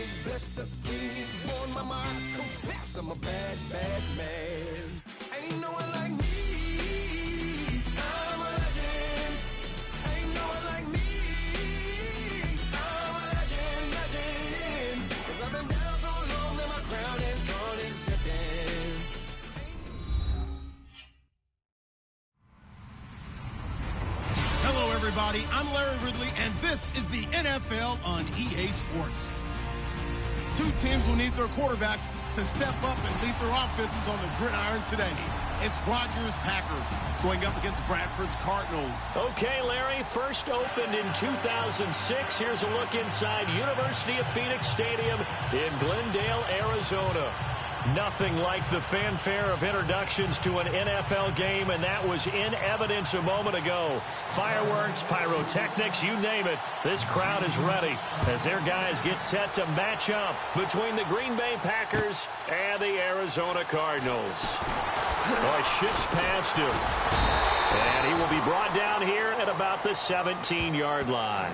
is blessed, the king is born. Mama, I confess I'm a bad, bad man. Ain't no one like me. I'm a legend. Ain't no one like me. I'm a legend, legend. 'Cause I've been down so long that my crown and thorn is destined. Hello, everybody. I'm Larry Ridley, and this is the NFL on EA Sports. Two teams will need their quarterbacks to step up and lead their offenses on the gridiron today. It's Rodgers' Packers going up against Bradford's Cardinals. Okay, Larry, first opened in 2006. Here's a look inside University of Phoenix Stadium in Glendale, Arizona. Nothing like the fanfare of introductions to an NFL game, and that was in evidence a moment ago. Fireworks, pyrotechnics, you name it. This crowd is ready as their guys get set to match up between the Green Bay Packers and the Arizona Cardinals. Boy, shifts past him. And he will be brought down here at about the 17-yard line.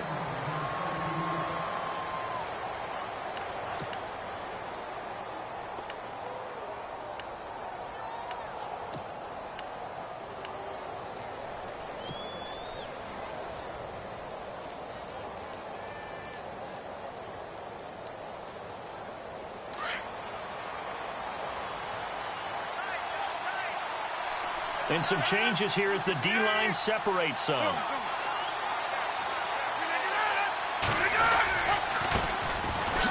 And some changes here as the D-line separates some.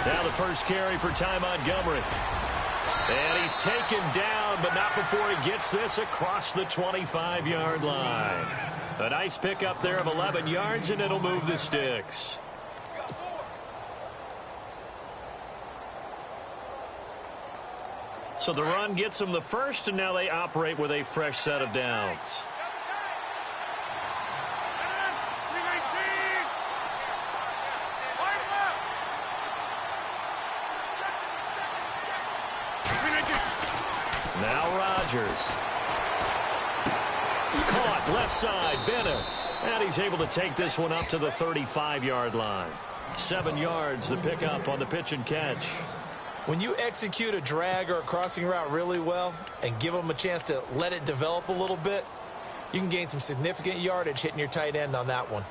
Now the first carry for Ty Montgomery. And he's taken down, but not before he gets this across the 25-yard line. A nice pickup there of 11 yards, and it'll move the sticks. So the run gets them the first, and now they operate with a fresh set of downs. Now Rodgers. Caught left side, Bennett. And he's able to take this one up to the 35-yard line. 7 yards, the pickup on the pitch and catch. When you execute a drag or a crossing route really well and give them a chance to let it develop a little bit, you can gain some significant yardage hitting your tight end on that one.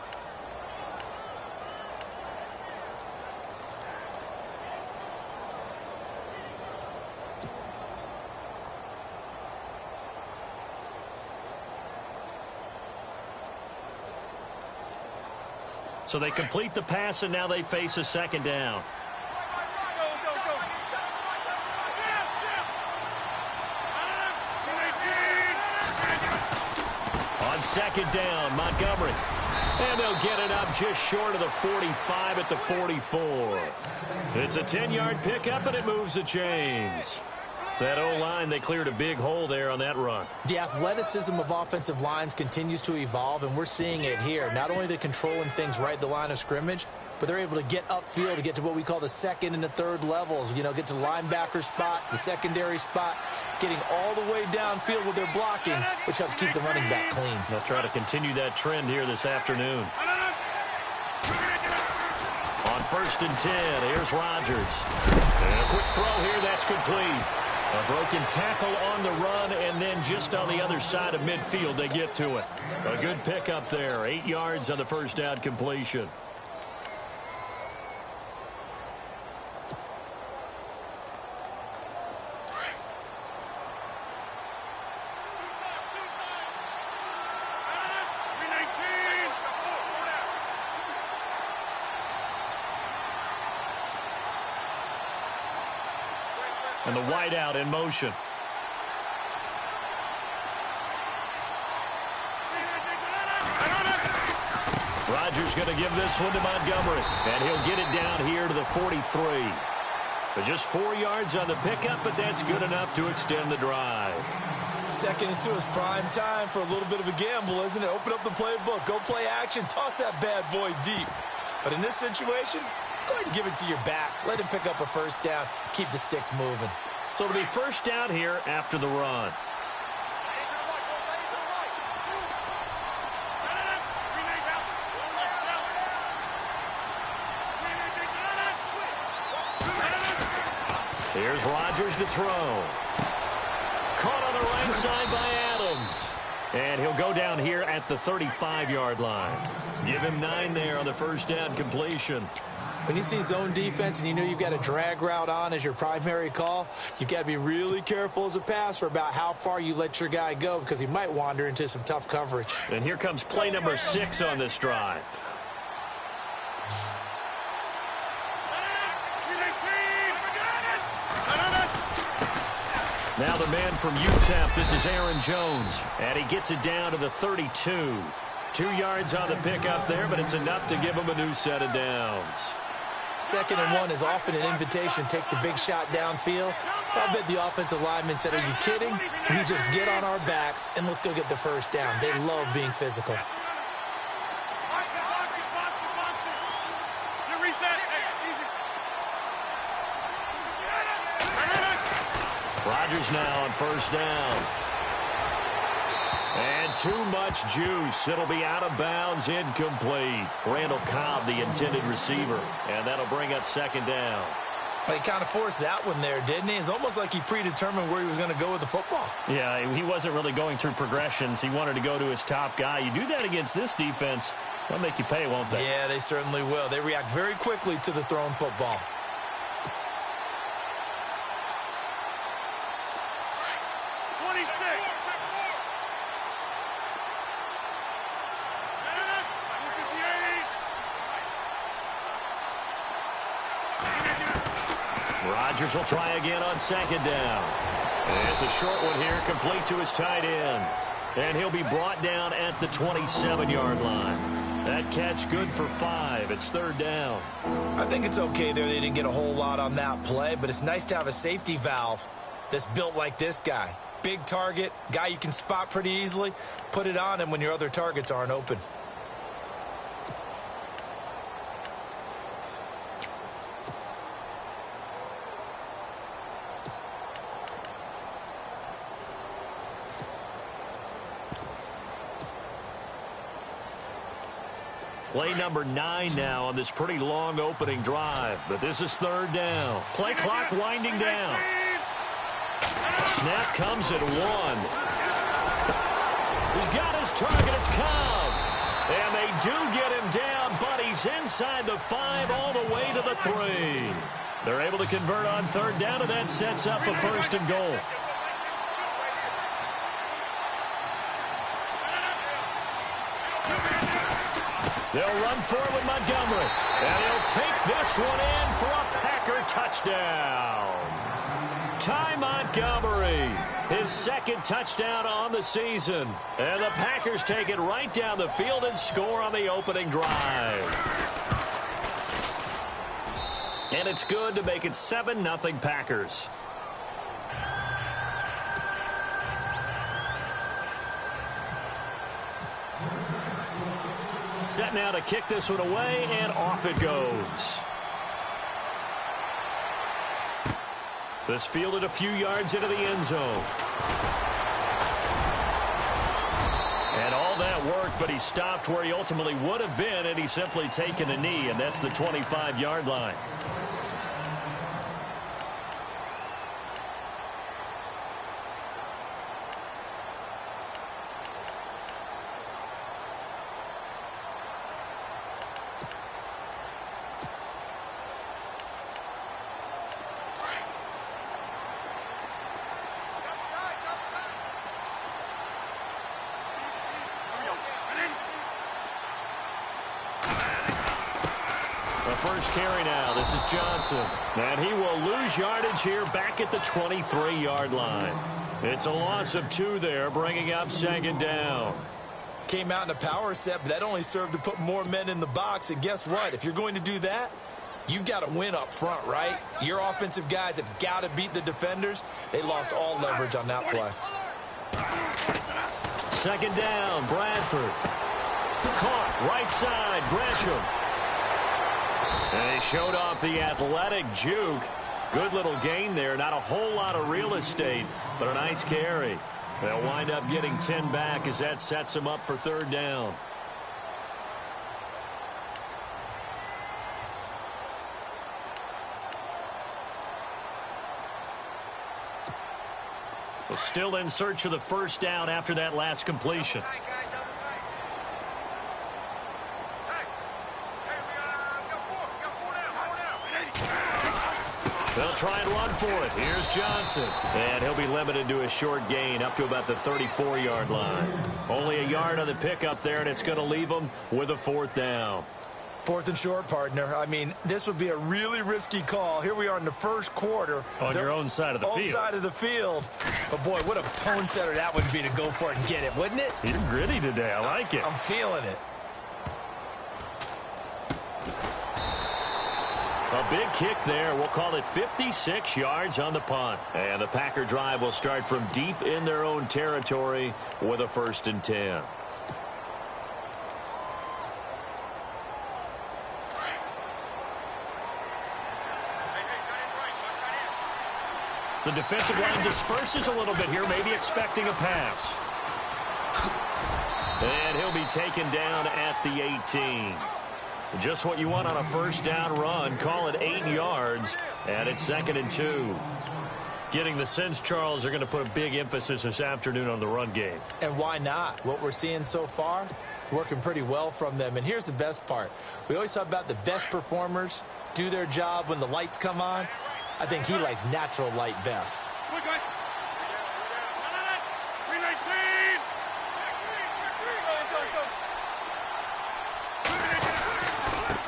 So they complete the pass, and now they face a second down. Second down, Montgomery. And they'll get it up just short of the 45 at the 44. It's a 10-yard pickup, and it moves the chains. That O-line, they cleared a big hole there on that run. The athleticism of offensive lines continues to evolve, and we're seeing it here. Not only are they controlling things right at the line of scrimmage, but they're able to get upfield to get to what we call the second and the third levels. You know, get to the linebacker spot, the secondary spot, getting all the way downfield with their blocking, which helps keep the running back clean. They'll try to continue that trend here this afternoon. On 1st and 10, here's Rodgers. And a quick throw here, that's complete. A broken tackle on the run, and then just on the other side of midfield, they get to it. A good pickup there, 8 yards on the first down completion. And the wideout in motion. Rodgers going to give this one to Montgomery. And he'll get it down here to the 43. But just 4 yards on the pickup, but that's good enough to extend the drive. Second and 2 is prime time for a little bit of a gamble, isn't it? Open up the playbook, go play action, toss that bad boy deep. But in this situation, go ahead and give it to your back. Let him pick up a first down. Keep the sticks moving. So it'll be first down here after the run. Here's Rodgers to throw. Caught on the right side by Adams. And he'll go down here at the 35-yard line. Give him 9 there on the first down completion. When you see zone defense and you know you've got a drag route on as your primary call, you've got to be really careful as a passer about how far you let your guy go because he might wander into some tough coverage. And here comes play number 6 on this drive. Now the man from UTEP, this is Aaron Jones, and he gets it down to the 32. 2 yards on the pickup there, but it's enough to give him a new set of downs. 2nd and 1 is often an invitation to take the big shot downfield. I bet the offensive lineman said, are you kidding? We just get on our backs and let's go get the first down. They love being physical. Rodgers now on first down. And too much juice. It'll be out of bounds, incomplete. Randall Cobb, the intended receiver. And that'll bring up 2nd down. Well, he kind of forced that one there, didn't he? It's almost like he predetermined where he was going to go with the football. Yeah, he wasn't really going through progressions. He wanted to go to his top guy. You do that against this defense, they'll make you pay, won't they? Yeah, they certainly will. They react very quickly to the thrown football. Rodgers will try again on 2nd down. And it's a short one here, complete to his tight end. And he'll be brought down at the 27-yard line. That catch good for 5. It's 3rd down. I think it's okay there. They didn't get a whole lot on that play, but it's nice to have a safety valve that's built like this guy. Big target, guy you can spot pretty easily. Put it on him when your other targets aren't open. Play number 9 now on this pretty long opening drive. But this is 3rd down. Play clock winding down. Snap comes at 1. He's got his target. It's Cobb. And they do get him down, but he's inside the 5 all the way to the 3. They're able to convert on 3rd down, and that sets up a 1st and goal. They'll run forward with Montgomery. And he'll take this one in for a Packer touchdown. Ty Montgomery, his 2nd touchdown on the season. And the Packers take it right down the field and score on the opening drive. And it's good to make it 7-0 Packers. Set now to kick this one away, and off it goes. This fielded a few yards into the end zone. And all that worked, but he stopped where he ultimately would have been, and he's simply taken a knee, and that's the 25-yard line. First carry now. This is Johnson. And he will lose yardage here back at the 23-yard line. It's a loss of 2 there, bringing up 2nd down. Came out in a power set, but that only served to put more men in the box. And guess what? If you're going to do that, you've got to win up front, right? Your offensive guys have got to beat the defenders. They lost all leverage on that play. 2nd down, Bradford. Caught, right side, Gresham. And he showed off the athletic juke. Good little gain there. Not a whole lot of real estate, but a nice carry. They'll wind up getting 10 back as that sets them up for 3rd down. still in search of the first down after that last completion. They'll try and run for it. Here's Johnson. And he'll be limited to a short gain up to about the 34-yard line. Only a yard on the pickup there, and it's going to leave them with a 4th down. 4th and short, partner. I mean, this would be a really risky call. Here we are in the first quarter. On your own side of the field. Own side of the field. But, boy, what a tone setter that would be to go for it and get it, wouldn't it? You're gritty today. I like it. I'm feeling it. A big kick there. We'll call it 56 yards on the punt. And the Packer drive will start from deep in their own territory with a 1st and 10. The defensive line disperses a little bit here, maybe expecting a pass. And he'll be taken down at the 18. Just what you want on a first down run. Call it 8 yards, and it's 2nd and 2. Getting the sense, Charles, they're going to put a big emphasis this afternoon on the run game. And why not? What we're seeing so far, working pretty well from them. And here's the best part. We always talk about the best performers do their job when the lights come on. I think he likes natural light best.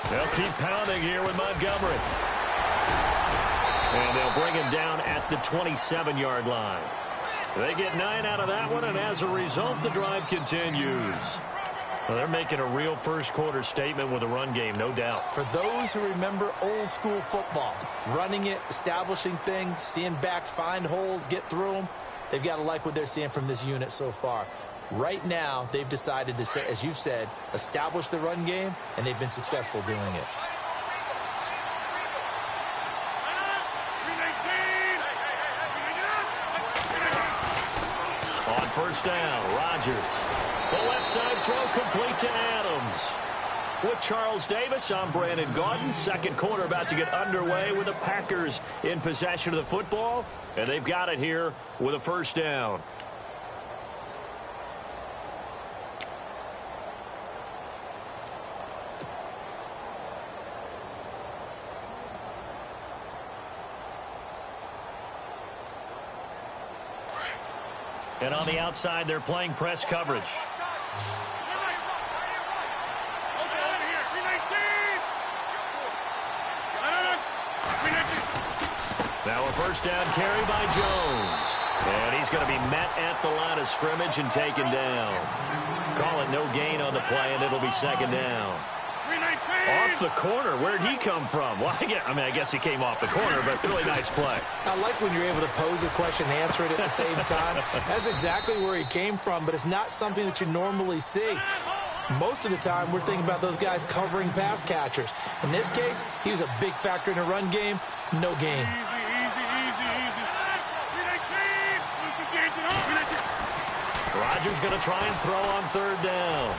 They'll keep pounding here with Montgomery. And they'll bring him down at the 27-yard line. They get 9 out of that one, and as a result, the drive continues. Well, they're making a real first-quarter statement with a run game, no doubt. For those who remember old-school football, running it, establishing things, seeing backs find holes, get through them, they've got to like what they're seeing from this unit so far. Right now, they've decided to, say, as you've said, establish the run game, and they've been successful doing it. On first down, Rodgers. The left side throw complete to Adams. With Charles Davis, I'm Brandon Gaudin. Second quarter about to get underway with the Packers in possession of the football, and they've got it here with a first down. And on the outside, they're playing press coverage. Now a first down carry by Jones. And he's going to be met at the line of scrimmage and taken down. Call it no gain on the play, and it'll be 2nd down. Off the corner. Where'd he come from? Well, I guess he came off the corner, but really nice play. I like when you're able to pose a question and answer it at the same time. That's exactly where he came from, but it's not something that you normally see. Most of the time, we're thinking about those guys covering pass catchers. In this case, he was a big factor in the run game. No gain. Rodgers going to try and throw on 3rd down.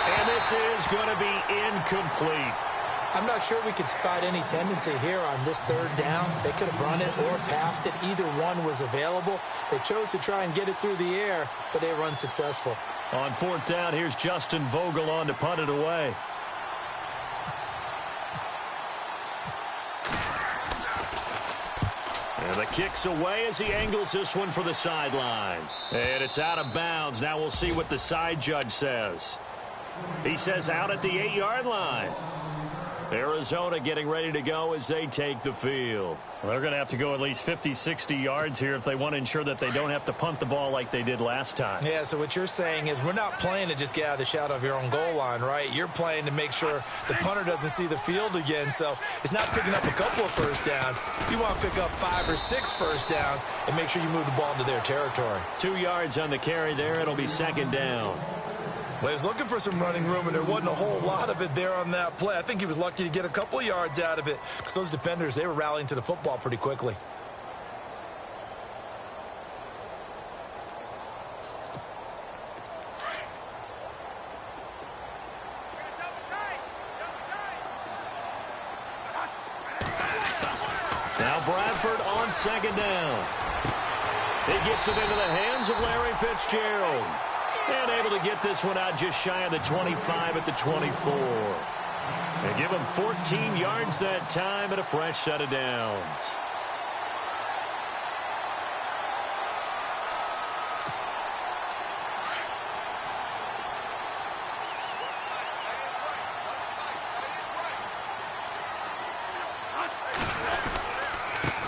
And this is going to be incomplete. I'm not sure we could spot any tendency here on this 3rd down. They could have run it or passed it. Either one was available. They chose to try and get it through the air, but they were unsuccessful. On 4th down, here's Justin Vogel on to punt it away. And the kick's away as he angles this one for the sideline. And it's out of bounds. Now we'll see what the side judge says. He says out at the 8-yard line. Arizona getting ready to go as they take the field. Well, they're going to have to go at least 50, 60 yards here if they want to ensure that they don't have to punt the ball like they did last time. Yeah, so what you're saying is we're not playing to just get out of the shadow of your own goal line, right? You're playing to make sure the punter doesn't see the field again. So it's not picking up a couple of first downs. You want to pick up 5 or 6 first downs and make sure you move the ball into their territory. 2 yards on the carry there. It'll be 2nd down. Well, he was looking for some running room, and there wasn't a whole lot of it there on that play. I think he was lucky to get a couple of yards out of it because those defenders, they were rallying to the football pretty quickly. Now Bradford on 2nd down. He gets it into the hands of Larry Fitzgerald. And able to get this one out just shy of the 25 at the 24. And give him 14 yards that time and a fresh set of downs.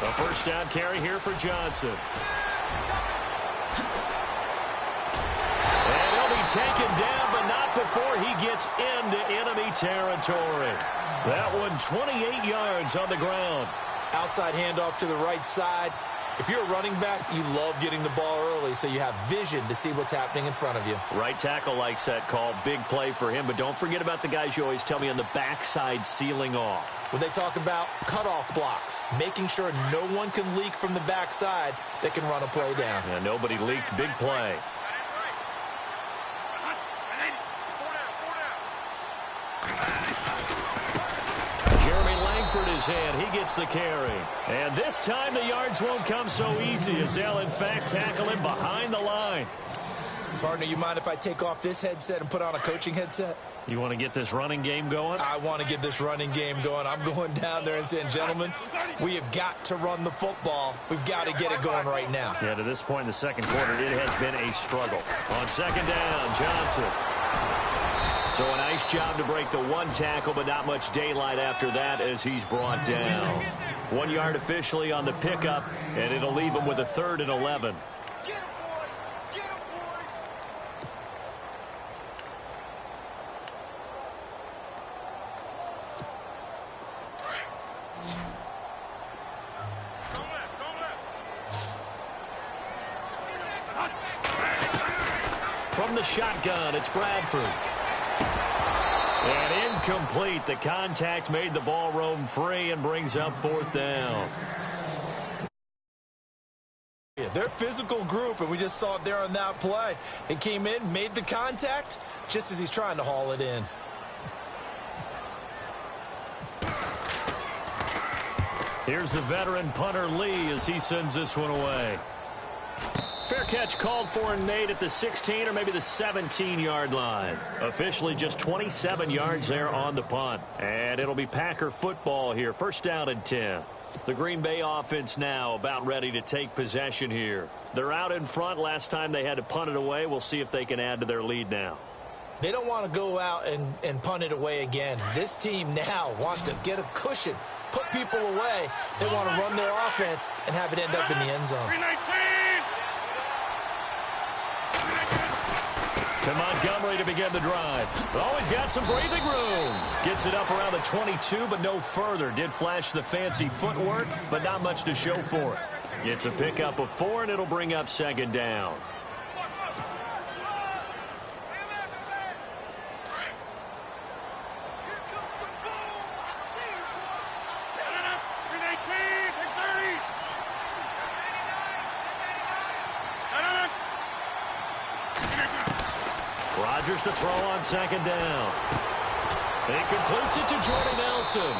A first down carry here for Johnson. And he'll be taken down, but not before he gets into enemy territory. That one 28 yards on the ground. Outside handoff to the right side. If you're a running back, you love getting the ball early so you have vision to see what's happening in front of you. Right tackle likes that call. Big play for him, but don't forget about the guys you always tell me on the backside sealing off. When they talk about cutoff blocks, making sure no one can leak from the backside that can run a play down. Yeah, nobody leaked. Big play. His hand. He gets the carry. And this time the yards won't come so easy as they'll, in fact, tackle him behind the line. Partner, you mind if I take off this headset and put on a coaching headset? You want to get this running game going? I want to get this running game going. I'm going down there and saying, gentlemen, we have got to run the football. We've got to get it going right now. Yeah, to this point in the second quarter, it has been a struggle. On second down, Johnson. So a nice job to break the one tackle, but not much daylight after that as he's brought down. 1 yard officially on the pickup, and it'll leave him with a 3rd and 11. From the shotgun, it's Bradford. And incomplete. The contact made the ball roam free and brings up 4th down. Yeah, they're a physical group, and we just saw it there on that play. It came in, made the contact, just as he's trying to haul it in. Here's the veteran punter Lee as he sends this one away. Fair catch called for and made at the 16 or maybe the 17-yard line. Officially just 27 yards there on the punt. And it'll be Packer football here. 1st down and 10. The Green Bay offense now about ready to take possession here. They're out in front. Last time they had to punt it away. We'll see if they can add to their lead now. They don't want to go out and punt it away again. This team now wants to get a cushion, put people away. They want to run their offense and have it end up in the end zone. To Montgomery to begin the drive. Always got some breathing room. Gets it up around the 22, but no further. Did flash the fancy footwork, but not much to show for it. It's a pickup of 4, and it'll bring up 2nd down. Rodgers to throw on 2nd down. He completes it to Jordy Nelson.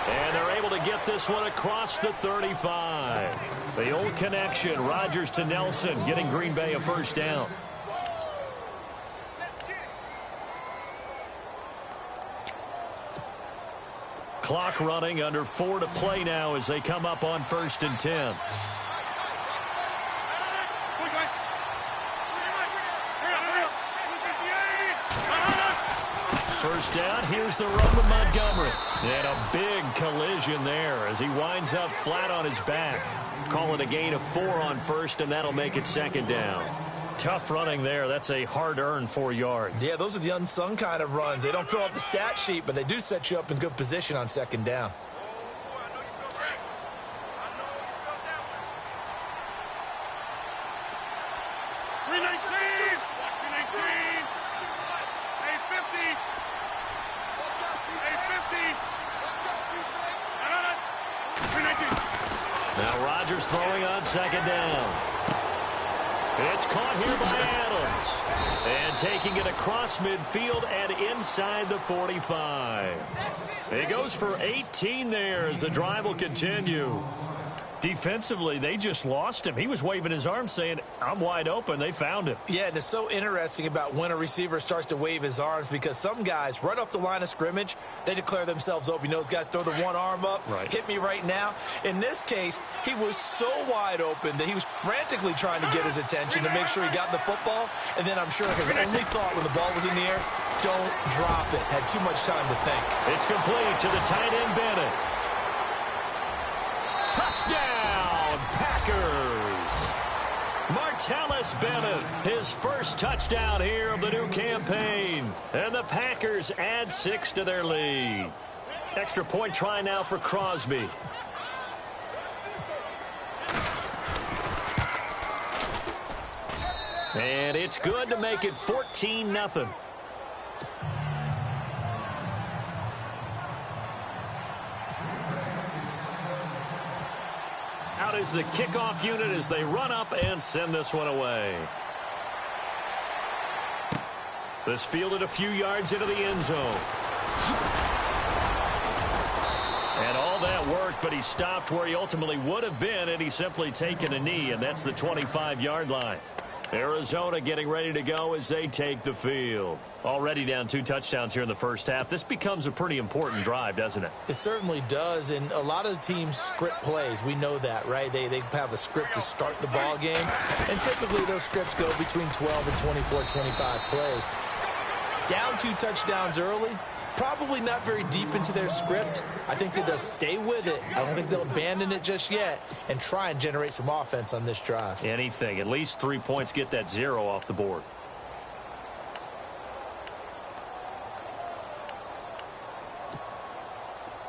And they're able to get this one across the 35. The old connection, Rodgers to Nelson, getting Green Bay a 1st down. Clock running, under 4 to play now as they come up on 1st and 10. First down, here's the run with Montgomery. And a big collision there as he winds up flat on his back. Call it a gain of 4 on 1st, and that'll make it 2nd down. Tough running there. That's a hard-earned 4 yards. Yeah, those are the unsung kind of runs. They don't fill up the stat sheet, but they do set you up in good position on 2nd down. Now Rodgers throwing on 2nd down. It's caught here by Adams. And taking it across midfield and inside the 45. He goes for 18 there as the drive will continue. Defensively, they just lost him. He was waving his arms saying, I'm wide open. They found him. Yeah, and it's so interesting about when a receiver starts to wave his arms because some guys, right off the line of scrimmage, they declare themselves open. You know, those guys throw the one arm up, hit me right now. In this case, he was so wide open that he was frantically trying to get his attention to make sure he got the football. And then I'm sure his only thought when the ball was in the air, don't drop it. Had too much time to think. It's complete to the tight end, Bennett. Touchdown, Packers! Martellus Bennett, his first touchdown here of the new campaign. And the Packers add 6 to their lead. Extra point try now for Crosby. And it's good to make it 14-0. Out is the kickoff unit as they run up and send this one away. This fielded a few yards into the end zone. And all that worked, but he stopped where he ultimately would have been, and he's simply taken a knee, and that's the 25-yard line. Arizona getting ready to go as they take the field. Already down 2 touchdowns here in the first half. This becomes a pretty important drive, doesn't it? It certainly does, and a lot of the teams script plays. We know that, right? They have a script to start the ball game, and typically those scripts go between 12 and 24, 25 plays. Down 2 touchdowns early, probably not very deep into their script. I think they'll stay with it. I don't think they'll abandon it just yet and try and generate some offense on this drive. Anything. At least 3 points, get that 0 off the board.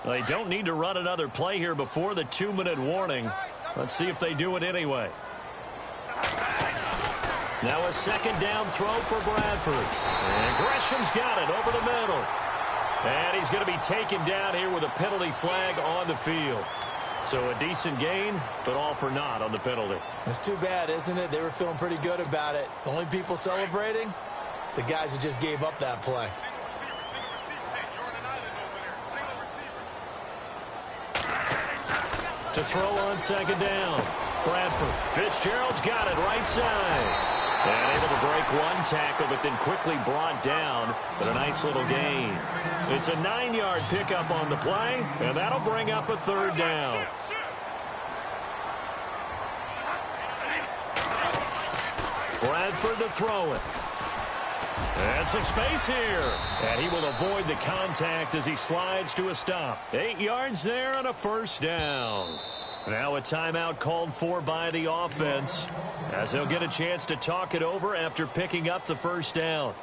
They don't need to run another play here before the 2-minute warning. Let's see if they do it anyway. Now a second down throw for Bradford. And Gresham's got it over the middle. And he's going to be taken down here with a penalty flag on the field. So a decent gain, but all for naught on the penalty. It's too bad, isn't it? They were feeling pretty good about it. The only people celebrating, the guys who just gave up that play. To throw on second down. Bradford. Fitzgerald's got it right side. And able to break one tackle, but then quickly brought down. But a nice little gain. It's a 9-yard pickup on the play, and that'll bring up a third down. Bradford to throw it. And some space here. And he will avoid the contact as he slides to a stop. 8 yards there and a first down. Now a timeout called for by the offense as they'll get a chance to talk it over after picking up the first down.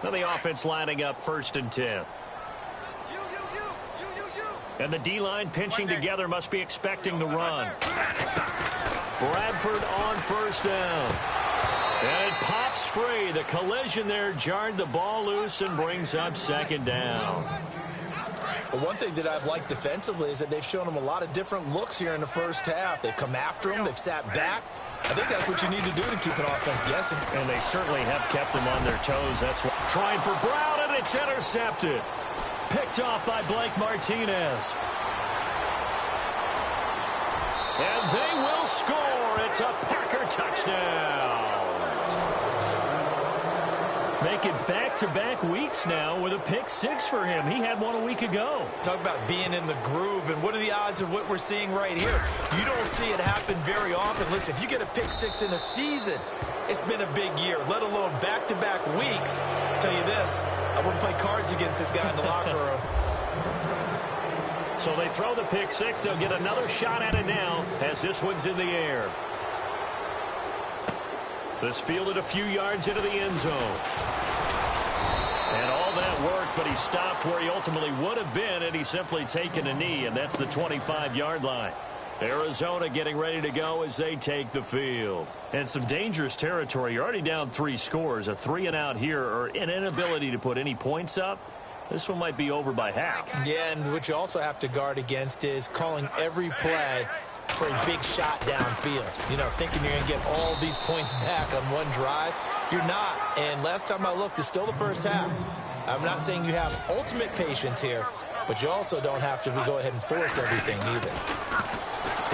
Now the offense lining up 1st and 10. And the D-line pinching together, must be expecting the run. Bradford on first down. And it pops free. The collision there jarred the ball loose and brings up second down. Well, one thing that I've liked defensively is that they've shown them a lot of different looks here in the first half. They've come after them. They've sat back. I think that's what you need to do to keep an offense guessing. And they certainly have kept them on their toes. That's what. Trying for Brown, and it's intercepted. Picked off by Blake Martinez. And they will score. It's a Packer touchdown. Make it back-to-back weeks now with a pick 6 for him. He had one a week ago. Talk about being in the groove, and what are the odds of what we're seeing right here? You don't see it happen very often. Listen, if you get a pick 6 in a season, it's been a big year, let alone back-to-back weeks. I'll tell you this, I wouldn't play cards against this guy in the locker room. So they throw the pick 6. They'll get another shot at it now as this one's in the air. This fielded a few yards into the end zone. And all that worked, but he stopped where he ultimately would have been, and he's simply taken a knee, and that's the 25-yard line. Arizona getting ready to go as they take the field. And some dangerous territory. You're already down 3 scores. A 3-and-out here, or an inability to put any points up. This one might be over by half. Yeah, and what you also have to guard against is calling every play for a big shot downfield. You know, thinking you're going to get all these points back on one drive. You're not. And last time I looked, it's still the first half. I'm not saying you have ultimate patience here, but you also don't have to go ahead and force everything either.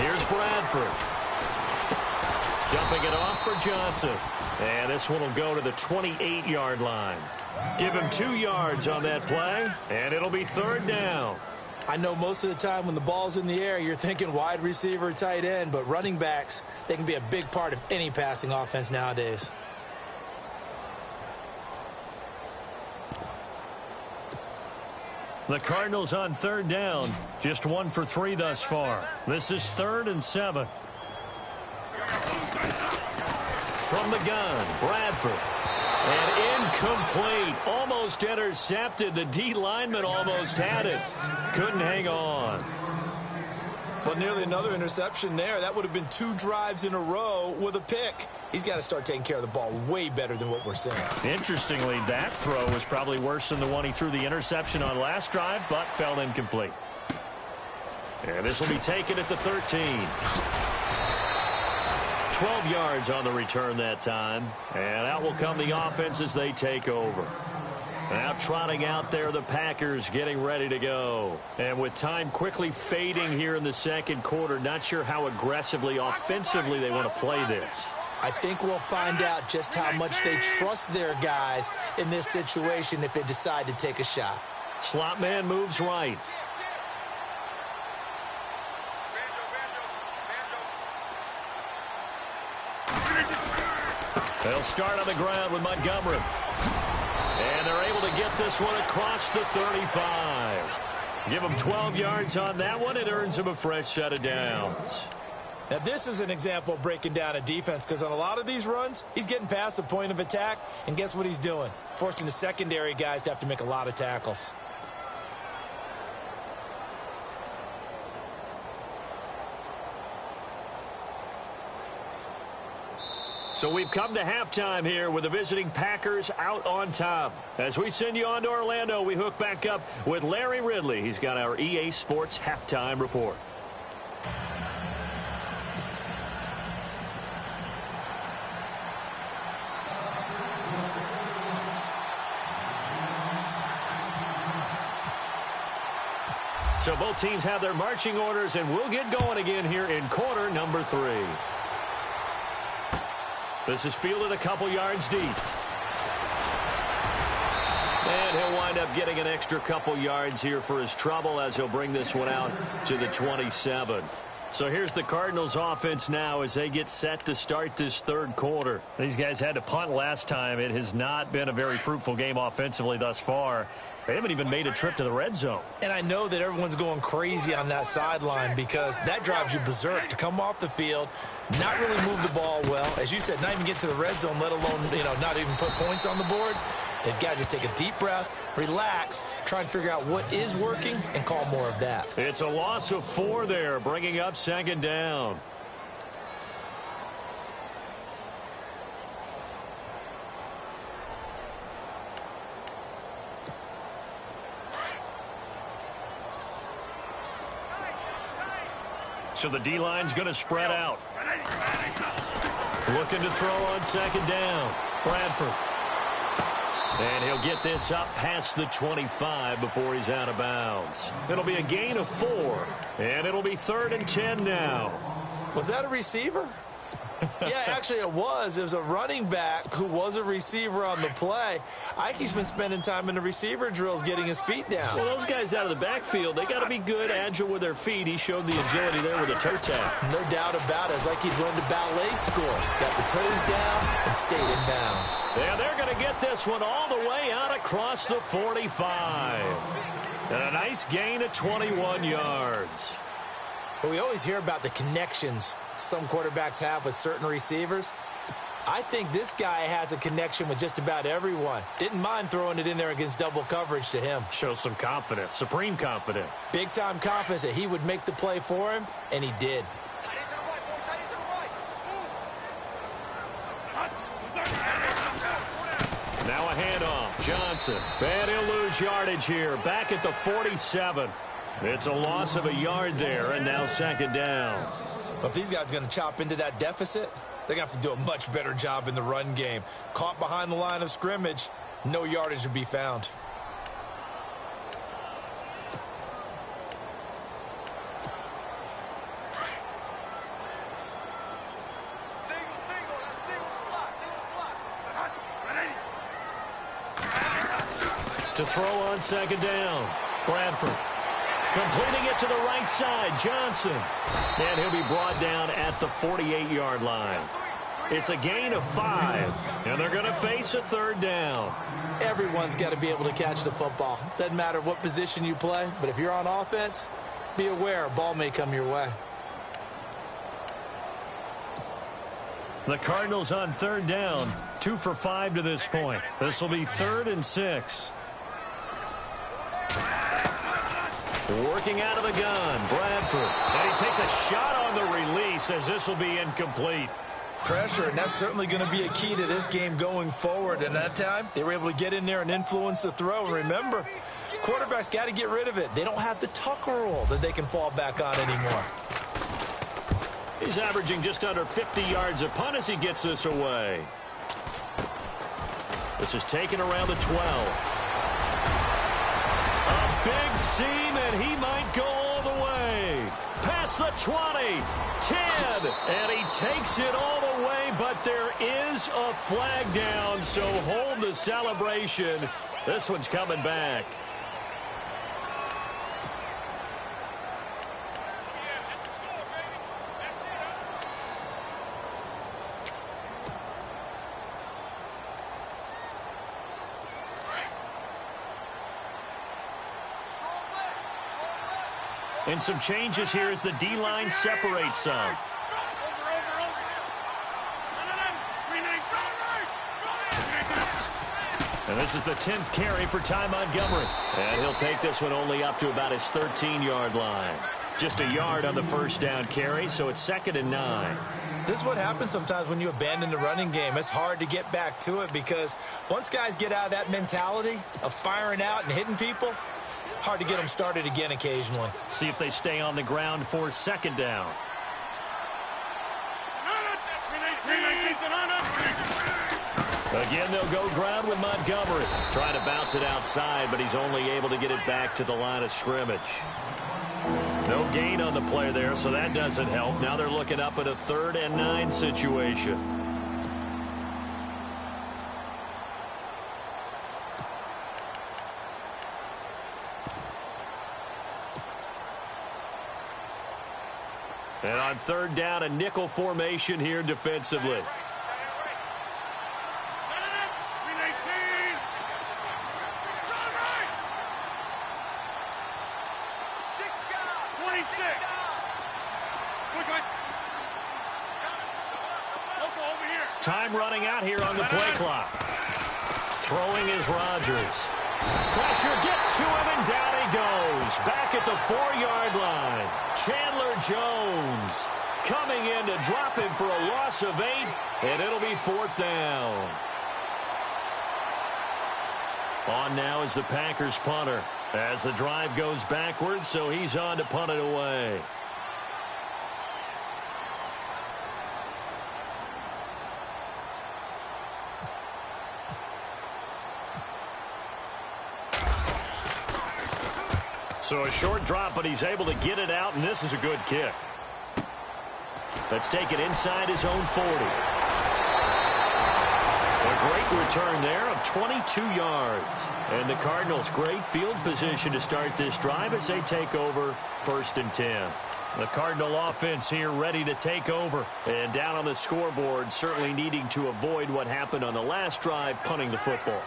Here's Bradford. Dumping it off for Johnson. And this one will go to the 28-yard line. Give him 2 yards on that play, and it'll be 3rd down. I know most of the time when the ball's in the air, you're thinking wide receiver, tight end, but running backs, they can be a big part of any passing offense nowadays. The Cardinals on 3rd down, just 1 for 3 thus far. This is 3rd and 7. From the gun, Bradford. And incomplete. Almost intercepted. The D lineman almost had it. Couldn't hang on. Well, nearly another interception there. That would have been 2 drives in a row with a pick. He's got to start taking care of the ball way better than what we're seeing. Interestingly, that throw was probably worse than the one he threw the interception on last drive, but fell incomplete. And this will be taken at the 13. 12 yards on the return that time. And out will come the offense as they take over. Now trotting out there, the Packers getting ready to go. And with time quickly fading here in the second quarter, not sure how aggressively, offensively they want to play this. I think we'll find out just how much they trust their guys in this situation if they decide to take a shot. Slot man moves right. They'll start on the ground with Montgomery. And they're able to get this one across the 35. Give them 12 yards on that one. It earns them a fresh set of downs. Now, this is an example of breaking down a defense because on a lot of these runs, he's getting past the point of attack, and guess what he's doing? Forcing the secondary guys to have to make a lot of tackles. So we've come to halftime here with the visiting Packers out on top. As we send you on to Orlando, we hook back up with Larry Ridley. He's got our EA Sports halftime report. So both teams have their marching orders, and we'll get going again here in quarter number 3. This is fielded a couple yards deep. And he'll wind up getting an extra couple yards here for his trouble as he'll bring this one out to the 27. So here's the Cardinals offense now as they get set to start this third quarter. These guys had to punt last time. It has not been a very fruitful game offensively thus far. They haven't even made a trip to the red zone. And I know that everyone's going crazy on that sideline because that drives you berserk to come off the field, not really move the ball well. As you said, not even get to the red zone, let alone, not even put points on the board. They've got to just take a deep breath, relax, try and figure out what is working, and call more of that. It's a loss of 4 there, bringing up second down. So the D-line's going to spread out. Looking to throw on second down. Bradford. And he'll get this up past the 25 before he's out of bounds. It'll be a gain of 4. And it'll be 3rd and 10 now. Was that a receiver? Yeah, actually it was. It was a running back who was a receiver on the play. Ike's been spending time in the receiver drills getting his feet down. Well, those guys out of the backfield, they got to be good, agile with their feet. He showed the agility there with a toe tap. No doubt about it. It's like he'd run to ballet school. Got the toes down and stayed in bounds. Yeah, they're going to get this one all the way out across the 45. And a nice gain of 21 yards. But we always hear about the connections some quarterbacks have with certain receivers. I think this guy has a connection with just about everyone. Didn't mind throwing it in there against double coverage to him. Shows some confidence, supreme confidence. Big-time confidence that he would make the play for him, and he did. Now a handoff. Johnson. And he'll lose yardage here. Back at the 47. It's a loss of a yard there, and now second down. If these guys are going to chop into that deficit, they're going to have to do a much better job in the run game. Caught behind the line of scrimmage, no yardage to be found. To throw on second down. Bradford completing it to the right side. Johnson. And he'll be brought down at the 48-yard line. It's a gain of 5, and they're going to face a third down. Everyone's got to be able to catch the football. Doesn't matter what position you play, but if you're on offense, be aware a ball may come your way. The Cardinals on third down, 2 for 5 to this point. This will be 3rd and 6. Working out of the gun, Bradford. And he takes a shot on the release as this will be incomplete. Pressure, and that's certainly going to be a key to this game going forward. And that time, they were able to get in there and influence the throw. And remember, quarterbacks got to get rid of it. They don't have the tuck rule that they can fall back on anymore. He's averaging just under 50 yards a punt as he gets this away. This is taken around the 12. A big seam, and he might go all the way. Past the 20, 10, and he takes it all the way, but there is a flag down, so hold the celebration. This one's coming back. And some changes here as the D-line separates some. And this is the 10th carry for Ty Montgomery. And he'll take this one only up to about his 13-yard line. Just a yard on the first down carry, so it's 2nd and 9. This is what happens sometimes when you abandon the running game. It's hard to get back to it because once guys get out of that mentality of firing out and hitting people, hard to get them started again occasionally. See if they stay on the ground for 2nd down. Again, they'll go ground with Montgomery. Trying to bounce it outside, but he's only able to get it back to the line of scrimmage. No gain on the play there, so that doesn't help. Now they're looking up at a 3rd and 9 situation. And on 3rd down, a nickel formation here defensively. Time running out here on the play clock. Throwing is Rodgers. Pressure gets to him, and down he goes. Back at the 4-yard line. Chandler Jones coming in to drop him for a loss of 8, and it'll be 4th down. On now is the Packers punter as the drive goes backwards, so he's on to punt it away. So a short drop, but he's able to get it out, and this is a good kick. Let's take it inside his own 40. A great return there of 22 yards. And the Cardinals, great field position to start this drive as they take over 1st and 10. The Cardinal offense here ready to take over. And down on the scoreboard, certainly needing to avoid what happened on the last drive, punting the football.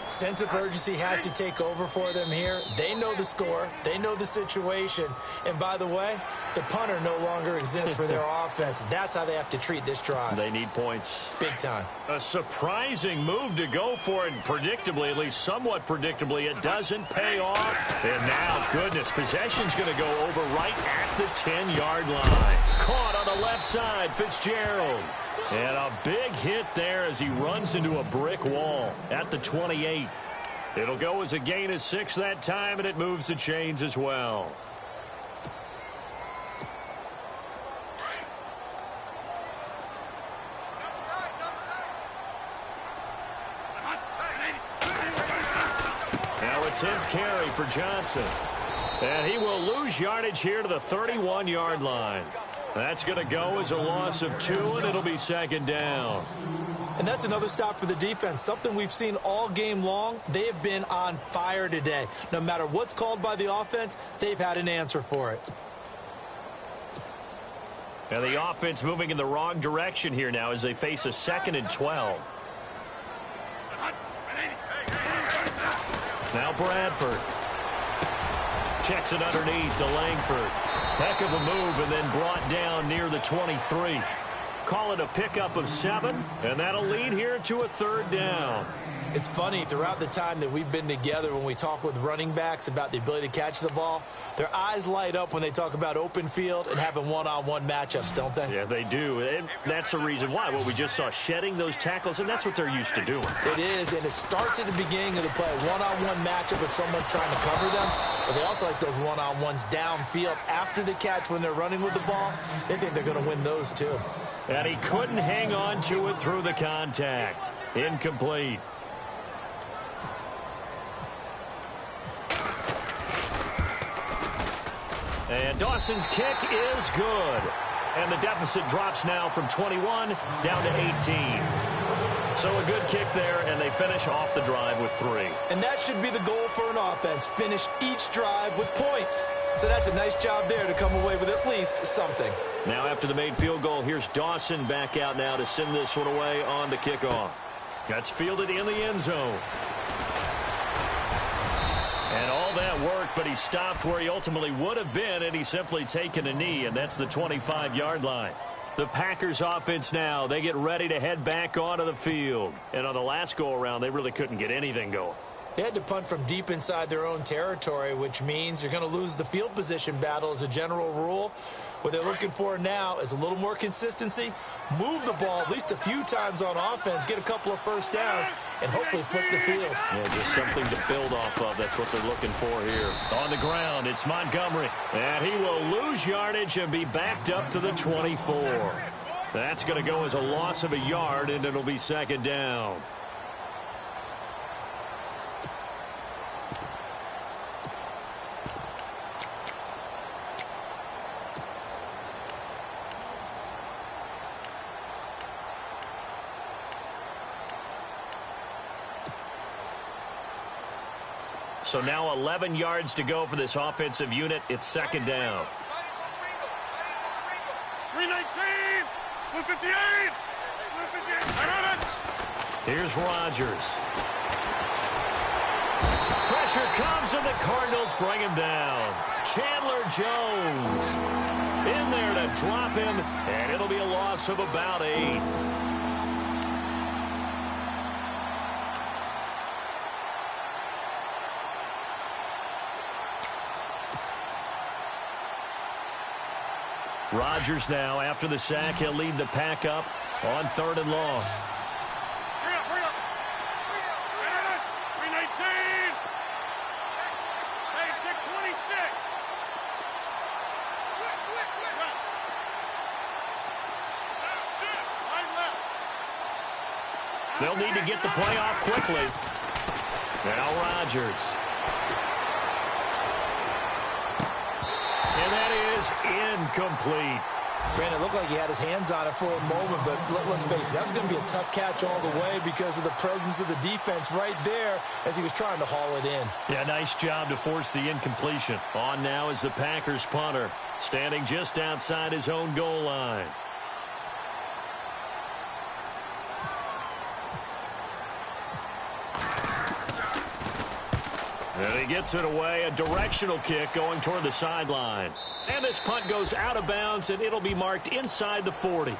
Sense of urgency has to take over for them here. They know the score. They know the situation. And by the way, the punter no longer exists for their offense. That's how they have to treat this drive. They need points. Big time. A surprising move to go for it, and predictably, at least somewhat predictably, it doesn't pay off. And now, goodness, possession's going to go over right at the 10-yard line. Caught on the left side, Fitzgerald. And a big hit there as he runs into a brick wall at the 28. It'll go as a gain of 6 that time, and it moves the chains as well. Now a 10th carry for Johnson. And he will lose yardage here to the 31-yard line. That's going to go as a loss of 2, and it'll be 2nd down. And that's another stop for the defense, something we've seen all game long. They have been on fire today. No matter what's called by the offense, they've had an answer for it. And the offense moving in the wrong direction here now as they face a 2nd and 12. Now Bradford. Checks it underneath to Langford. Heck of a move and then brought down near the 23. Call it a pickup of 7, and that'll lead here to a 3rd down. It's funny, throughout the time that we've been together, when we talk with running backs about the ability to catch the ball, their eyes light up when they talk about open field and having one-on-one matchups, don't they? Yeah, they do. And that's the reason why. What we just saw, shedding those tackles, and that's what they're used to doing. It is, and it starts at the beginning of the play. One-on-one matchup if someone's trying to cover them, but they also like those one-on-ones downfield after the catch when they're running with the ball. They think they're going to win those, too. And he couldn't hang on to it through the contact. Incomplete. And Dawson's kick is good. And the deficit drops now from 21 down to 18. So a good kick there, and they finish off the drive with 3. And that should be the goal for an offense. Finish each drive with points. So that's a nice job there to come away with at least something. Now after the made field goal, here's Dawson back out now to send this one away on the kickoff. That's fielded in the end zone. And all that work, but he stopped where he ultimately would have been, and he's simply taken a knee, and that's the 25-yard line. The Packers offense now, they get ready to head back onto the field. And on the last go-around, they really couldn't get anything going. They had to punt from deep inside their own territory, which means you're going to lose the field position battle as a general rule. What they're looking for now is a little more consistency, move the ball at least a few times on offense, get a couple of first downs, and hopefully flip the field. Yeah, just something to build off of. That's what they're looking for here. On the ground, it's Montgomery. And he will lose yardage and be backed up to the 24. That's going to go as a loss of a yard, and it'll be 2nd down. So now 11 yards to go for this offensive unit. It's 2nd down. 319, 258, 258. Here's Rodgers. Pressure comes, and the Cardinals bring him down. Chandler Jones in there to drop him, and it'll be a loss of about 8. Rodgers now, after the sack, he'll lead the pack up on 3rd and long. Hurry up. 319. Hey, check 26. Switch. Right left. They'll need to get the play off quickly. Now Rodgers. And that is incomplete. Brandon, it looked like he had his hands on it for a moment, but let's face it, that was going to be a tough catch all the way because of the presence of the defense right there as he was trying to haul it in. Yeah, nice job to force the incompletion. On now is the Packers punter, standing just outside his own goal line. And he gets it away, a directional kick going toward the sideline. And this punt goes out of bounds, and it'll be marked inside the 40.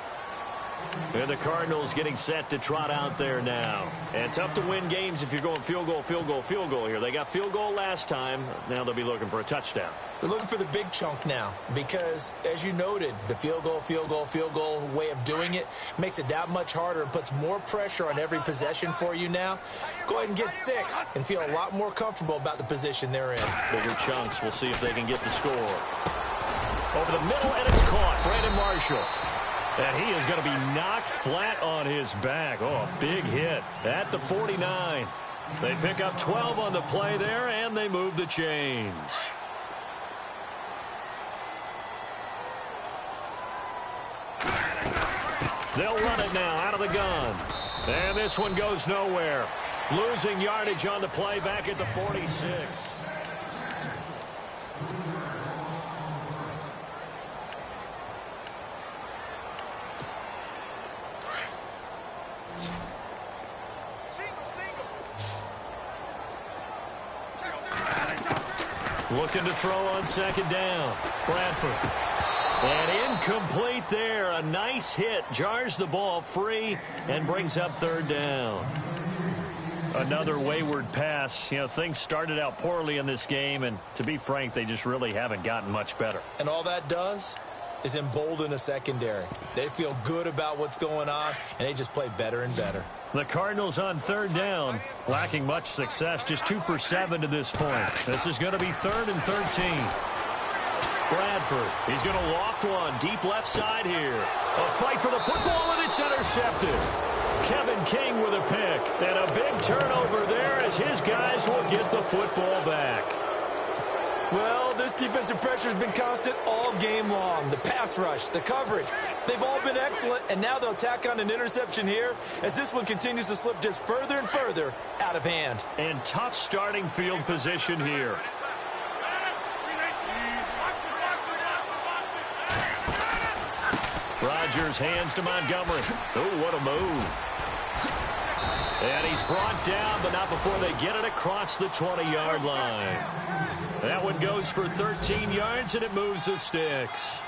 And the Cardinals getting set to trot out there now. And tough to win games if you're going field goal here. They got field goal last time. Now they'll be looking for a touchdown. They're looking for the big chunk now because, as you noted, the field goal way of doing it makes it that much harder and puts more pressure on every possession for you now. Go ahead and get 6 and feel a lot more comfortable about the position they're in. Bigger chunks. We'll see if they can get the score. Over the middle, and it's caught. Brandon Marshall. And he is going to be knocked flat on his back. Oh, a big hit at the 49. They pick up 12 on the play there, and they move the chains. They'll run it now out of the gun. And this one goes nowhere. Losing yardage on the play back at the 46. Looking to throw on second down. Bradford. And incomplete there. A nice hit. Jars the ball free and brings up third down. Another wayward pass. You know, things started out poorly in this game, and to be frank, they just really haven't gotten much better. And all that does is embolden a secondary. They feel good about what's going on, and they just play better and better. The Cardinals on third down, lacking much success, just 2 for 7 to this point. This is going to be 3rd and 13. Bradford, he's going to loft one deep left side here. A fight for the football, and it's intercepted. Kevin King with a pick, and a big turnover there as his guys will get the football back. Well, this defensive pressure has been constant all game long. The pass rush, the coverage, they've all been excellent, and now they'll tack on an interception here as this one continues to slip just further and further out of hand. And tough starting field position here. Rodgers hands to Montgomery. Oh, what a move. And he's brought down, but not before they get it across the 20-yard line. That one goes for 13 yards, and it moves the sticks.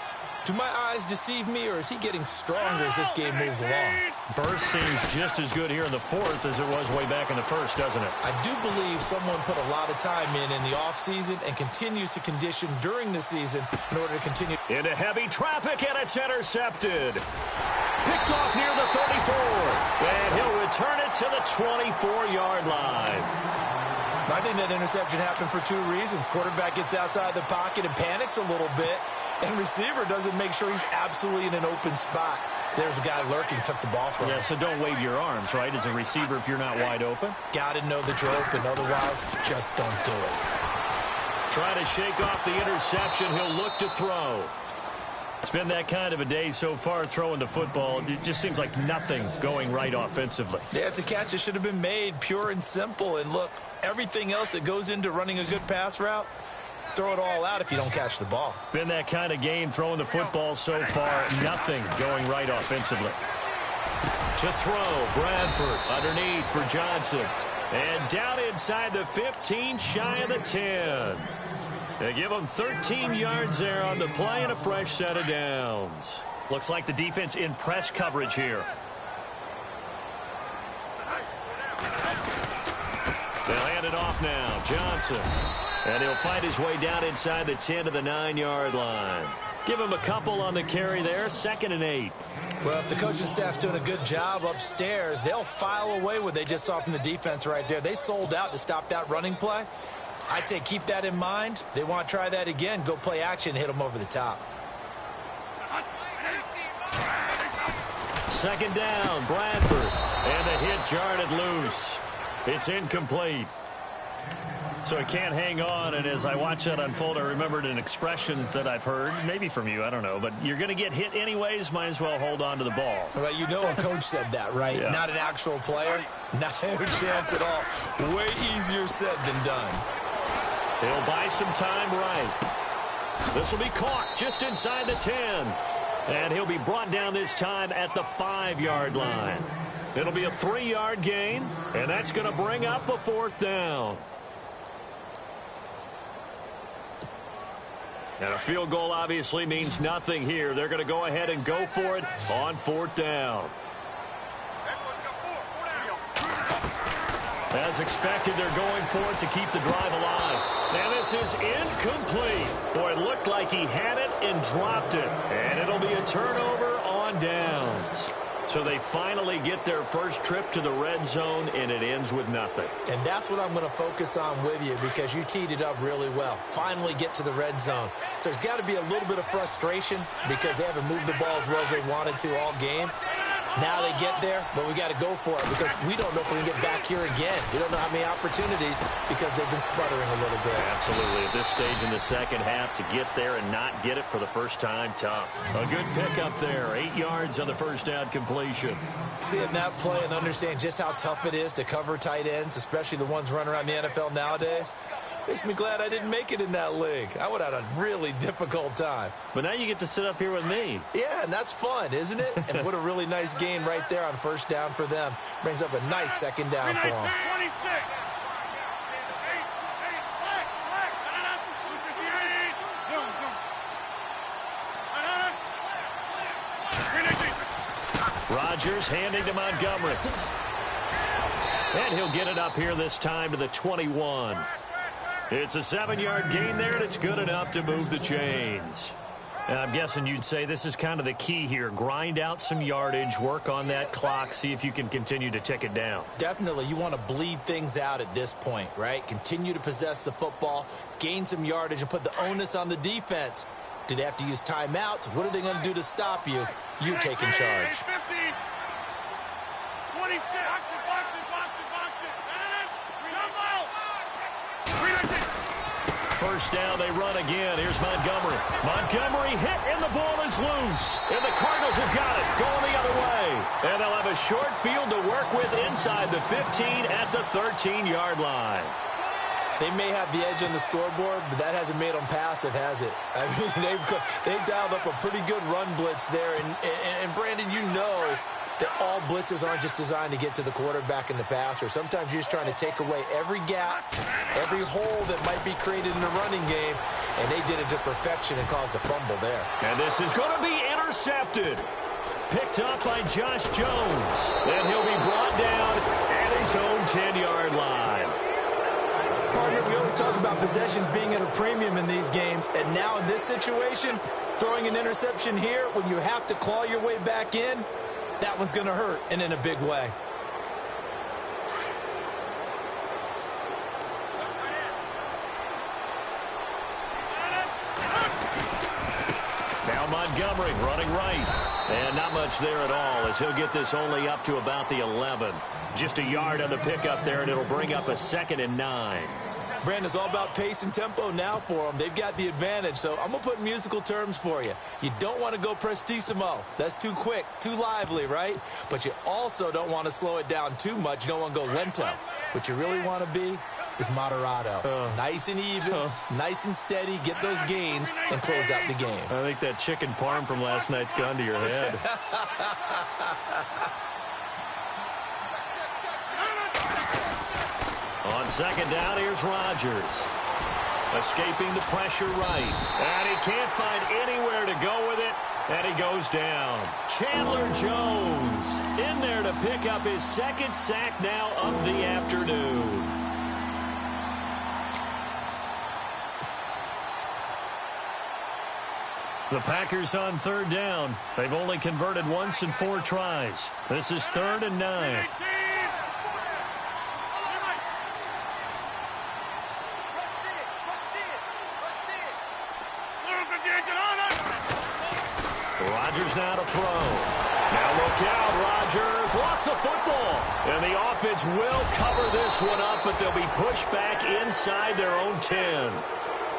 Do my eyes deceive me, or is he getting stronger as this game moves along? Burst seems just as good here in the 4th as it was way back in the 1st, doesn't it? I do believe someone put a lot of time in the offseason and continues to condition during the season in order to continue. Into heavy traffic, and it's intercepted. Picked off near the 34. And he'll return it to the 24-yard line. I think that interception happened for 2 reasons. Quarterback gets outside the pocket and panics a little bit, and receiver doesn't make sure he's absolutely in an open spot. So there's a guy lurking, took the ball from him. Yeah, so don't wave your arms, right, as a receiver if you're not wide open. Got to know that you're open, otherwise just don't do it. Trying to shake off the interception, he'll look to throw. It's been that kind of a day so far throwing the football. It just seems like nothing going right offensively. Yeah, it's a catch that should have been made, pure and simple. And look, everything else that goes into running a good pass route, throw it all out if you don't catch the ball. Been that kind of game throwing the football so far. Nothing going right offensively. To throw, Bradford underneath for Johnson. And down inside the 15, shy of the 10. They give them 13 yards there on the play and a fresh set of downs. Looks like the defense in press coverage here. They'll hand it off now. Johnson. And he'll find his way down inside the 10 to the 9-yard line. Give him a couple on the carry there. 2nd and 8. Well, if the coaching staff's doing a good job upstairs, they'll file away what they just saw from the defense right there. They sold out to stop that running play. I'd say keep that in mind. They want to try that again. Go play action, hit them over the top. 2nd down, Bradford. And the hit jarred it loose. It's incomplete. So he can't hang on, and as I watch that unfold, I remembered an expression that I've heard, maybe from you, I don't know, but you're going to get hit anyways, might as well hold on to the ball. Well, you know a coach said that, right? Yeah. Not an actual player. Not a chance at all. Way easier said than done. He'll buy some time right. This will be caught just inside the 10. And he'll be brought down this time at the 5-yard line. It'll be a 3-yard gain, and that's going to bring up a 4th down. And a field goal obviously means nothing here. They're going to go ahead and go for it on 4th down. As expected, they're going for it to keep the drive alive. And this is incomplete. Boy, it looked like he had it and dropped it. And it'll be a turnover on downs. So they finally get their first trip to the red zone, and it ends with nothing. And that's what I'm going to focus on with you because you teed it up really well. Finally get to the red zone. So there's got to be a little bit of frustration because they haven't moved the ball as well as they wanted to all game. Now they get there, but we got to go for it because we don't know if we can get back here again. We don't know how many opportunities because they've been sputtering a little bit. Absolutely. At this stage in the second half, to get there and not get it for the first time, tough. A good pickup there. 8 yards on the first down completion. Seeing that play and understand just how tough it is to cover tight ends, especially the ones running around the NFL nowadays, makes me glad I didn't make it in that league. I would have had a really difficult time. But now you get to sit up here with me. Yeah, and that's fun, isn't it? And what a really nice game right there on first down for them. Brings up a nice second down for them. 26. Rodgers handing to Montgomery. And he'll get it up here this time to the 21. It's a 7-yard gain there, and it's good enough to move the chains. And I'm guessing you'd say this is kind of the key here. Grind out some yardage, work on that clock, see if you can continue to tick it down. Definitely. You want to bleed things out at this point, right? Continue to possess the football, gain some yardage, and put the onus on the defense. Do they have to use timeouts? What are they going to do to stop you? You taking charge. 15. 26. First down, they run again. Here's Montgomery. Montgomery hit, and the ball is loose. And the Cardinals have got it, going the other way. And they'll have a short field to work with inside the 15 at the 13-yard line. They may have the edge on the scoreboard, but that hasn't made them passive, has it? I mean, they've dialed up a pretty good run blitz there. And Brandon, you know that all blitzes aren't just designed to get to the quarterback and the passer. Sometimes you're just trying to take away every gap, every hole that might be created in the running game, and they did it to perfection and caused a fumble there. And this is going to be intercepted. Picked up by Josh Jones. And he'll be brought down at his own 10-yard line. Partner, we always talk about possessions being at a premium in these games, and now in this situation, throwing an interception here when you have to claw your way back in, that one's going to hurt, and in a big way. Now Montgomery running right. And not much there at all as he'll get this only up to about the 11. Just a yard on the pickup there, and it'll bring up a 2nd and 9. Brandon, it's all about pace and tempo now for them. They've got the advantage, so I'm going to put musical terms for you. You don't want to go prestissimo. That's too quick, too lively, right? But you also don't want to slow it down too much. You don't want to go lento. What you really want to be is moderato. Nice and even, nice and steady, get those gains, and close out the game. I think that chicken parm from last night's gone to your head. On 2nd down, here's Rodgers. Escaping the pressure right. And he can't find anywhere to go with it. And he goes down. Chandler Jones in there to pick up his 2nd sack now of the afternoon. The Packers on 3rd down. They've only converted once in 4 tries. This is 3rd and 9. Rodgers now to throw. Now look out, Rodgers lost the football. And the offense will cover this one up, but they'll be pushed back inside their own 10.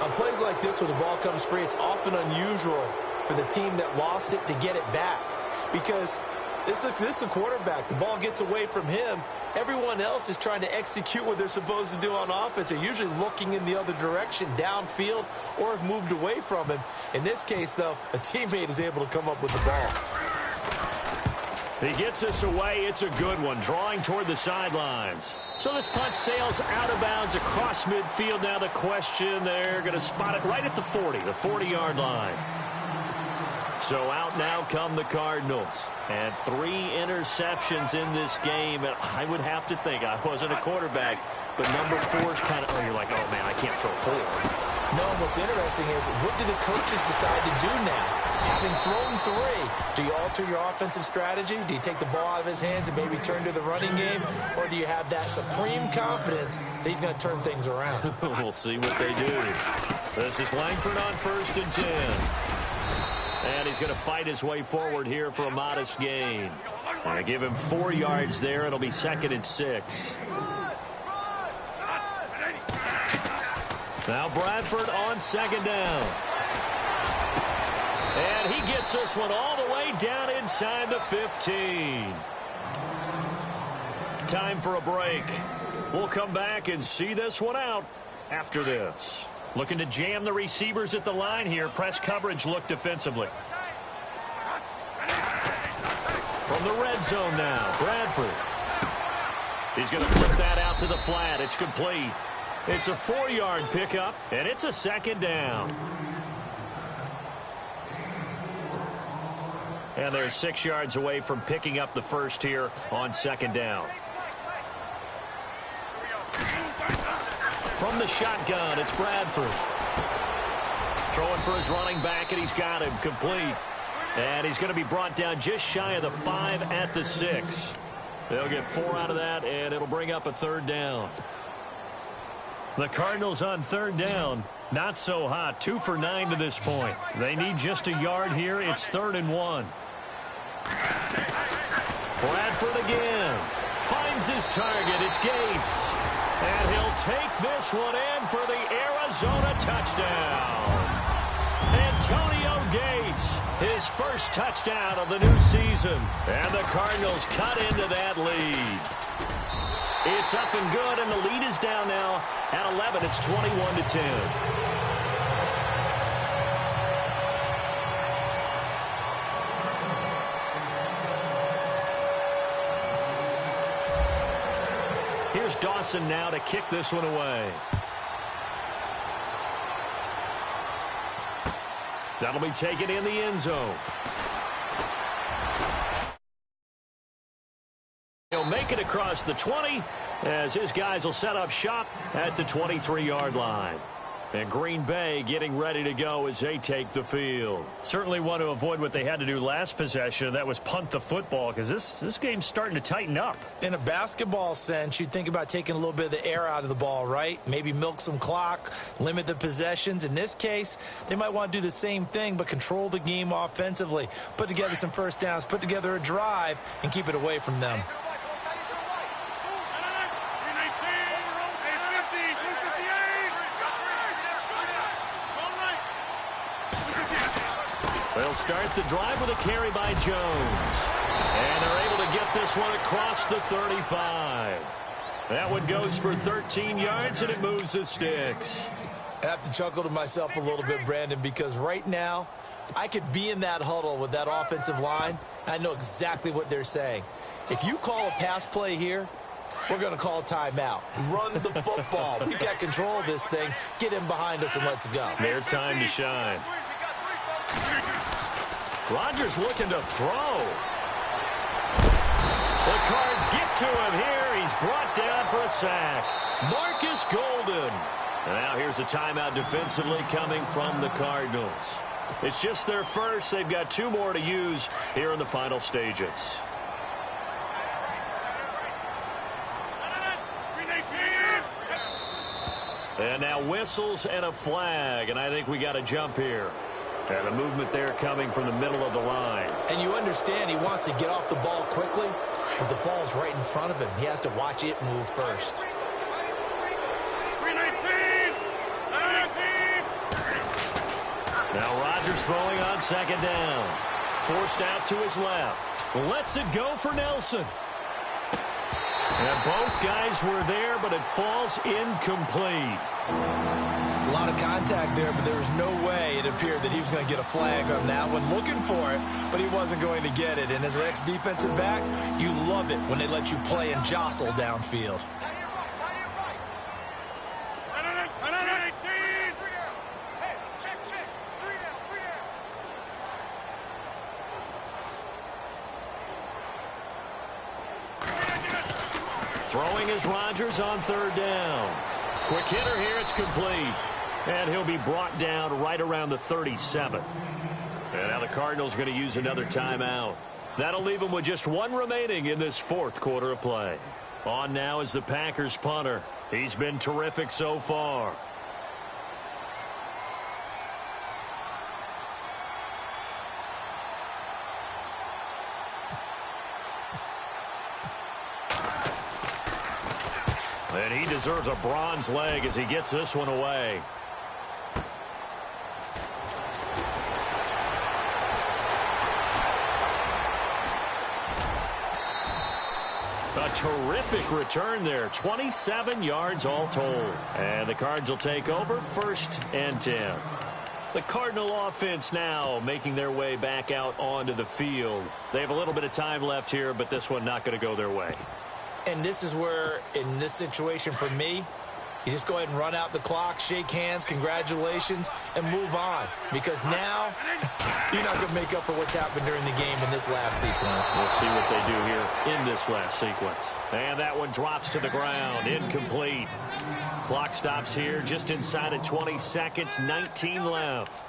On plays like this where the ball comes free, it's often unusual for the team that lost it to get it back. Because this is the quarterback. The ball gets away from him. Everyone else is trying to execute what they're supposed to do on offense. They're usually looking in the other direction, downfield, or have moved away from him. In this case, though, a teammate is able to come up with the ball. He gets this away. It's a good one, drawing toward the sidelines. So this punt sails out of bounds across midfield. Now the question, they're going to spot it right at the 40, the 40-yard line. So out now come the Cardinals. And 3 interceptions in this game. And I would have to think, I wasn't a quarterback, but number 4 is kind of, you're like, oh, man, I can't throw 4. No, what's interesting is, what do the coaches decide to do now? Having thrown 3, do you alter your offensive strategy? Do you take the ball out of his hands and maybe turn to the running game? Or do you have that supreme confidence that he's going to turn things around? We'll see what they do. This is Langford on 1st and 10. And he's going to fight his way forward here for a modest gain. I give him 4 yards there. It'll be 2nd and 6. Now Bradford on 2nd down. And he gets this one all the way down inside the 15. Time for a break. We'll come back and see this one out after this. Looking to jam the receivers at the line here. Press coverage look defensively. From the red zone now, Bradford. He's going to flip that out to the flat. It's complete. It's a 4-yard pickup, and it's a 2nd down. And they're 6 yards away from picking up the first here on 2nd down. From the shotgun, it's Bradford. Throwing for his running back, and he's got him complete. And he's going to be brought down just shy of the 5 at the 6. They'll get 4 out of that, and it'll bring up a 3rd down. The Cardinals on 3rd down. Not so hot. 2 for 9 to this point. They need just a yard here. It's 3rd and 1. Bradford again. Finds his target. It's Gates. And he'll take this one in for the Arizona touchdown. Antonio Gates, his first touchdown of the new season. And the Cardinals cut into that lead. It's up and good, and the lead is down now at 11. It's 21-10. Here's Dawson now to kick this one away. That'll be taken in the end zone. He'll make it across the 20 as his guys will set up shop at the 23-yard line. And Green Bay getting ready to go as they take the field. Certainly want to avoid what they had to do last possession. That was punt the football, because this game's starting to tighten up. In a basketball sense, you think about taking a little bit of the air out of the ball, right? Maybe milk some clock, limit the possessions. In this case, they might want to do the same thing, but control the game offensively. Put together some first downs, put together a drive, and keep it away from them. They'll start the drive with a carry by Jones. And they're able to get this one across the 35. That one goes for 13 yards, and it moves the sticks. I have to chuckle to myself a little bit, Brandon, because right now I could be in that huddle with that offensive line. And I know exactly what they're saying. If you call a pass play here, we're going to call a timeout. Run the football. We've got control of this thing. Get him behind us and let's go. Their time to shine. Rodgers looking to throw. The Cards get to him here. He's brought down for a sack. Marcus Golden. And now here's a timeout defensively coming from the Cardinals. It's just their first. They've got 2 more to use here in the final stages. And now whistles and a flag, and I think we got a jump here. And the movement there coming from the middle of the line. And you understand he wants to get off the ball quickly, but the ball's right in front of him. He has to watch it move first. 319! Now Rodgers throwing on 2nd down. Forced out to his left. Lets it go for Nelson. And both guys were there, but it falls incomplete. A lot of contact there, but there was no way it appeared that he was going to get a flag on that one. Looking for it, but he wasn't going to get it. And as an ex-defensive back, you love it when they let you play and jostle downfield. Throwing is Rodgers on 3rd down. Quick hitter here, it's complete. And he'll be brought down right around the 37. And now the Cardinals are going to use another timeout. That'll leave them with just 1 remaining in this 4th quarter of play. On now is the Packers punter. He's been terrific so far. And he deserves a bronze leg as he gets this one away. A terrific return there. 27 yards all told. And the Cards will take over 1st and 10. The Cardinal offense now making their way back out onto the field. They have a little bit of time left here, but this one not going to go their way. And this is where, in this situation for me, you just go ahead and run out the clock, shake hands, congratulations, and move on. Because now, you're not going to make up for what's happened during the game in this last sequence. We'll see what they do here in this last sequence. And that one drops to the ground, incomplete. Clock stops here just inside of 20 seconds, 19 left.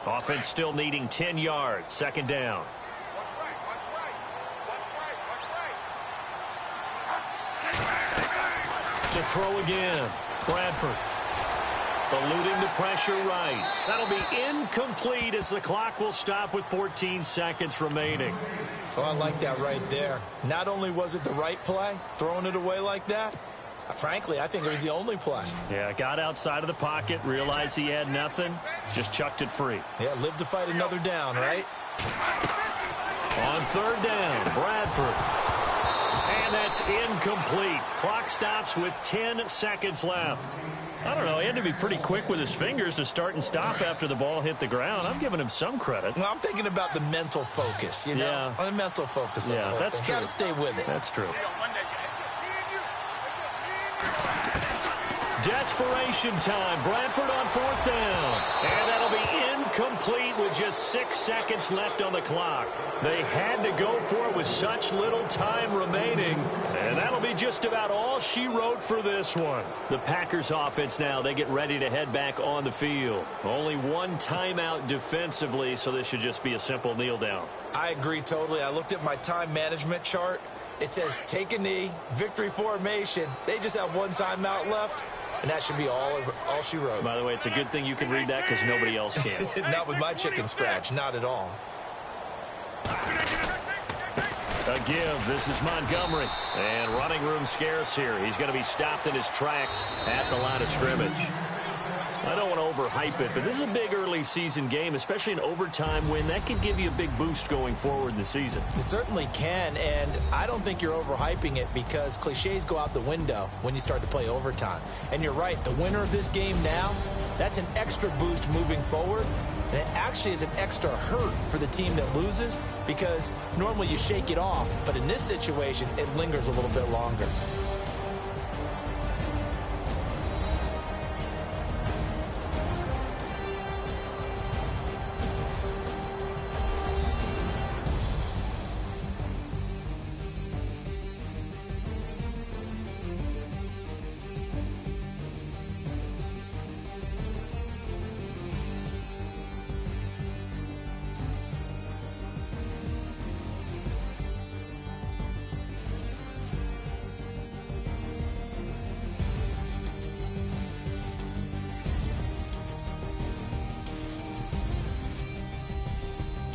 Offense still needing 10 yards, 2nd down. To throw again, Bradford. Eluding the pressure right. That'll be incomplete as the clock will stop with 14 seconds remaining. Oh, I like that right there. Not only was it the right play, throwing it away like that, frankly, I think it was the only play. Yeah, got outside of the pocket, realized he had nothing, just chucked it free. Yeah, live to fight another down, right? On 3rd down, Bradford. And that's incomplete. Clock stops with 10 seconds left. I don't know, he had to be pretty quick with his fingers to start and stop after the ball hit the ground. I'm giving him some credit. Well, I'm thinking about the mental focus, you know? Yeah. On the mental focus. Yeah, that's true. Got to stay with it. That's true. Desperation time. Bradford on 4th down. And that'll be incomplete with just 6 seconds left on the clock. They had to go for it with such little time remaining. And that'll be just about all she wrote for this one. The Packers offense now, they get ready to head back on the field. Only one timeout defensively, so this should just be a simple kneel down. I agree totally. I looked at my time management chart. It says take a knee, victory formation. They just have one timeout left. And that should be all she wrote. By the way, it's a good thing you can read that because nobody else can. Not with my chicken scratch. Not at all. A give. This is Montgomery. And running room scarce here. He's going to be stopped in his tracks at the line of scrimmage. I don't want to overhype it, but this is a big early season game, especially an overtime win. That could give you a big boost going forward in the season. It certainly can, and I don't think you're overhyping it because cliches go out the window when you start to play overtime. And you're right, the winner of this game now, that's an extra boost moving forward, and it actually is an extra hurt for the team that loses because normally you shake it off, but in this situation, it lingers a little bit longer.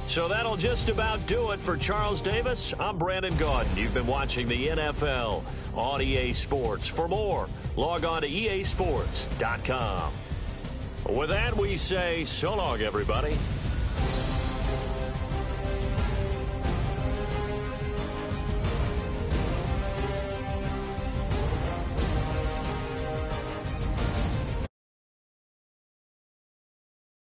So that'll just about do it for Charles Davis. I'm Brandon Gaudin. You've been watching the NFL on EA Sports. For more, log on to easports.com. With that, we say so long, everybody.